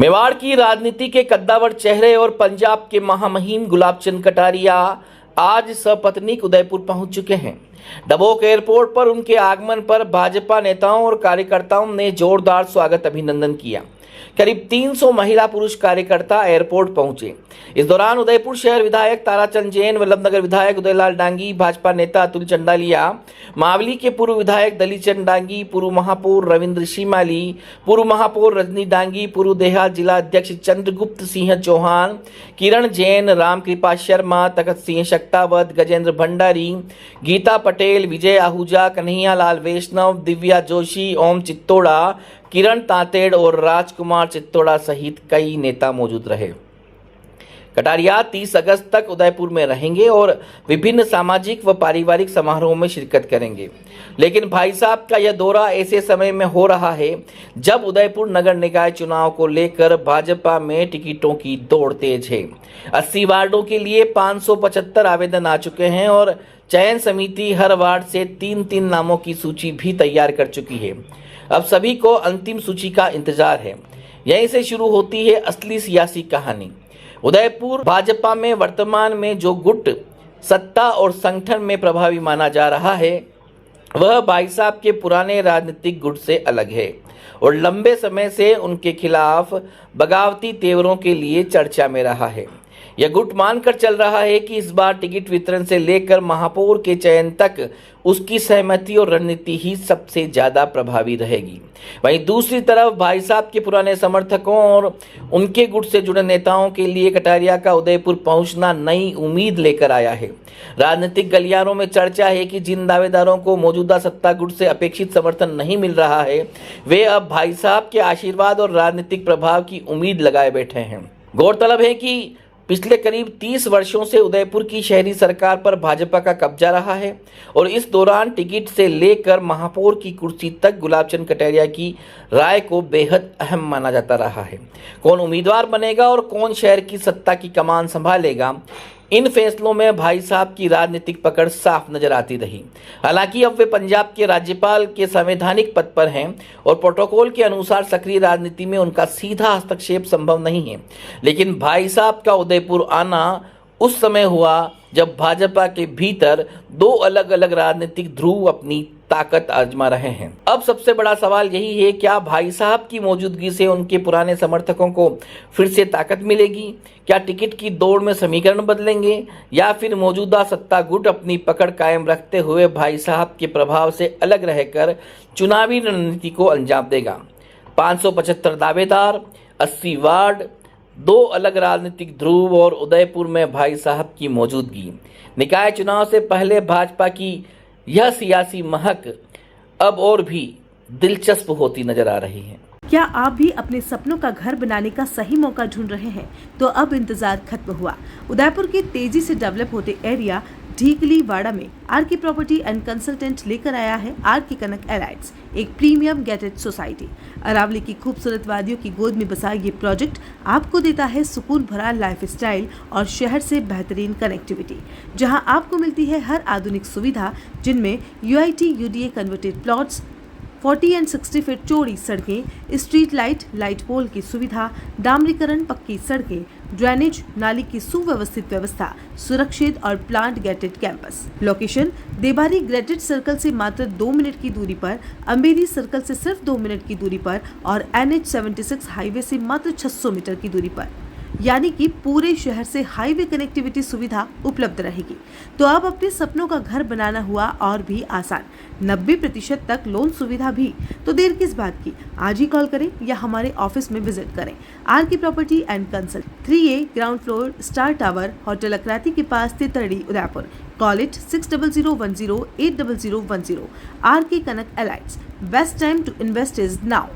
मेवाड़ की राजनीति के कद्दावर चेहरे और पंजाब के महामहिम गुलाबचंद कटारिया आज सपत्नीक उदयपुर पहुंच चुके हैं। डबोक एयरपोर्ट पर उनके आगमन पर भाजपा नेताओं और कार्यकर्ताओं ने जोरदार स्वागत अभिनंदन किया। करीब 300 महिला पुरुष कार्यकर्ता एयरपोर्ट पहुंचे। इस दौरान उदयपुर शहर विधायक ताराचंद जैन, वल्लभनगर विधायक उदयलाल डांगी, भाजपा नेता अतुल चंडालिया, मावली के पूर्व विधायक दलीचंद डांगी, पूर्व महापौर रविंद्र शिमाली, पूर्व महापौर रजनी डांगी, पूर्व देहात जिला अध्यक्ष चंद्रगुप्त सिंह चौहान, किरण जैन, रामकृपा शर्मा, तखत सिंह शक्तावत, गजेंद्र भंडारी, गीता पटेल, विजय आहूजा, कन्हैया लाल वैष्णव, दिव्या जोशी, ओम चित्तोड़ा, किरण तांतेड़ और राजकुमार चित्तोड़ा सहित कई नेता मौजूद रहे। कटारिया 30 अगस्त तक उदयपुर में रहेंगे और विभिन्न सामाजिक व पारिवारिक समारोहों में शिरकत करेंगे। लेकिन भाई साहब का यह दौरा ऐसे समय में हो रहा है जब उदयपुर नगर निकाय चुनाव को लेकर भाजपा में टिकटों की दौड़ तेज है। 80 वार्डों के लिए 575 आवेदन आ चुके हैं और चयन समिति हर वार्ड से 3-3 नामों की सूची भी तैयार कर चुकी है। अब सभी को अंतिम सूची का इंतजार है। यहीं से शुरू होती है असली सियासी कहानी। उदयपुर भाजपा में वर्तमान में जो गुट सत्ता और संगठन में प्रभावी माना जा रहा है वह भाई साहब के पुराने राजनीतिक गुट से अलग है और लंबे समय से उनके खिलाफ बगावती तेवरों के लिए चर्चा में रहा है। यह गुट मानकर चल रहा है कि इस बार टिकट वितरण से लेकर महापौर के चयन तक उसकी सहमति और रणनीति ही सबसे ज्यादा प्रभावी रहेगी। वहीं दूसरी तरफ भाई साहब के पुराने समर्थकों और उनके गुट से जुड़े नेताओं के लिए कटारिया का उदयपुर पहुंचना नई उम्मीद लेकर आया है। राजनीतिक गलियारों में चर्चा है कि जिन दावेदारों को मौजूदा सत्ता गुट से अपेक्षित समर्थन नहीं मिल रहा है वे अब भाई साहब के आशीर्वाद और राजनीतिक प्रभाव की उम्मीद लगाए बैठे हैं। गौरतलब है कि पिछले करीब 30 वर्षों से उदयपुर की शहरी सरकार पर भाजपा का कब्जा रहा है और इस दौरान टिकट से लेकर महापौर की कुर्सी तक गुलाबचंद कटारिया की राय को बेहद अहम माना जाता रहा है। कौन उम्मीदवार बनेगा और कौन शहर की सत्ता की कमान संभालेगा, इन फैसलों में भाई साहब की राजनीतिक पकड़ साफ नजर आती रही। हालांकि अब वे पंजाब के राज्यपाल के संवैधानिक पद पर हैं और प्रोटोकॉल के अनुसार सक्रिय राजनीति में उनका सीधा हस्तक्षेप संभव नहीं है। लेकिन भाई साहब का उदयपुर आना उस समय हुआ जब भाजपा के भीतर दो अलग अलग राजनीतिक ध्रुव अपनी ताकत आजमा रहे हैं। अब सबसे बड़ा सवाल यही है, क्या भाई साहब की मौजूदगी से उनके पुराने समर्थकों को फिर से ताकत मिलेगी? क्या टिकट की दौड़ में समीकरण बदलेंगे या फिर मौजूदा सत्ता गुट अपनी पकड़ कायम रखते हुए भाई साहब के प्रभाव से अलग रहकर चुनावी रणनीति को अंजाम देगा? 575 दावेदार, 80 वार्ड, दो अलग राजनीतिक ध्रुव और उदयपुर में भाई साहब की मौजूदगी। निकाय चुनाव से पहले भाजपा की यह सियासी महक अब और भी दिलचस्प होती नजर आ रही है। क्या आप भी अपने सपनों का घर बनाने का सही मौका ढूंढ रहे हैं? तो अब इंतजार खत्म हुआ। उदयपुर के तेजी से डेवलप होते एरिया ढीकली वाड़ा में are K property and consultant लेकर आया है आर के कनक एलाइट्स, एक प्रीमियम गेटेड सोसाइटी। अरावली की खूबसूरत वादियों की गोद में बसा ये प्रोजेक्ट आपको देता है सुकून भरा लाइफस्टाइल और शहर से बेहतरीन कनेक्टिविटी, जहां आपको मिलती है हर आधुनिक सुविधा, जिनमें UIT UDA converted plots, 40 and 60 feet चौड़ी सड़कें, स्ट्रीट लाइट, लाइट पोल की सुविधा, डामरीकरण, पक्की सड़कें, ड्रेनेज, नाली की सुव्यवस्थित व्यवस्था, सुरक्षित और plant gated campus. Location Debari graded circle से मात्र 2 मिनट की दूरी पर, अम्बेरी सर्कल से सिर्फ 2 मिनट की दूरी पर और NH76 हाईवे से मात्र 600 मीटर की दूरी पर, यानी कि पूरे शहर से हाईवे कनेक्टिविटी सुविधा उपलब्ध रहेगी। तो अब अपने सपनों का घर बनाना हुआ और भी आसान, 90% तक लोन सुविधा भी। तो देर किस बात की, आज ही कॉल करें या हमारे ऑफिस में विजिट करें। R K property and consult, 3A ground floor, star tower, hotel अक्राती के पास, Titardi, Udaipur. Call it 6010 80010। R K Kanak elites, best time to invest is now.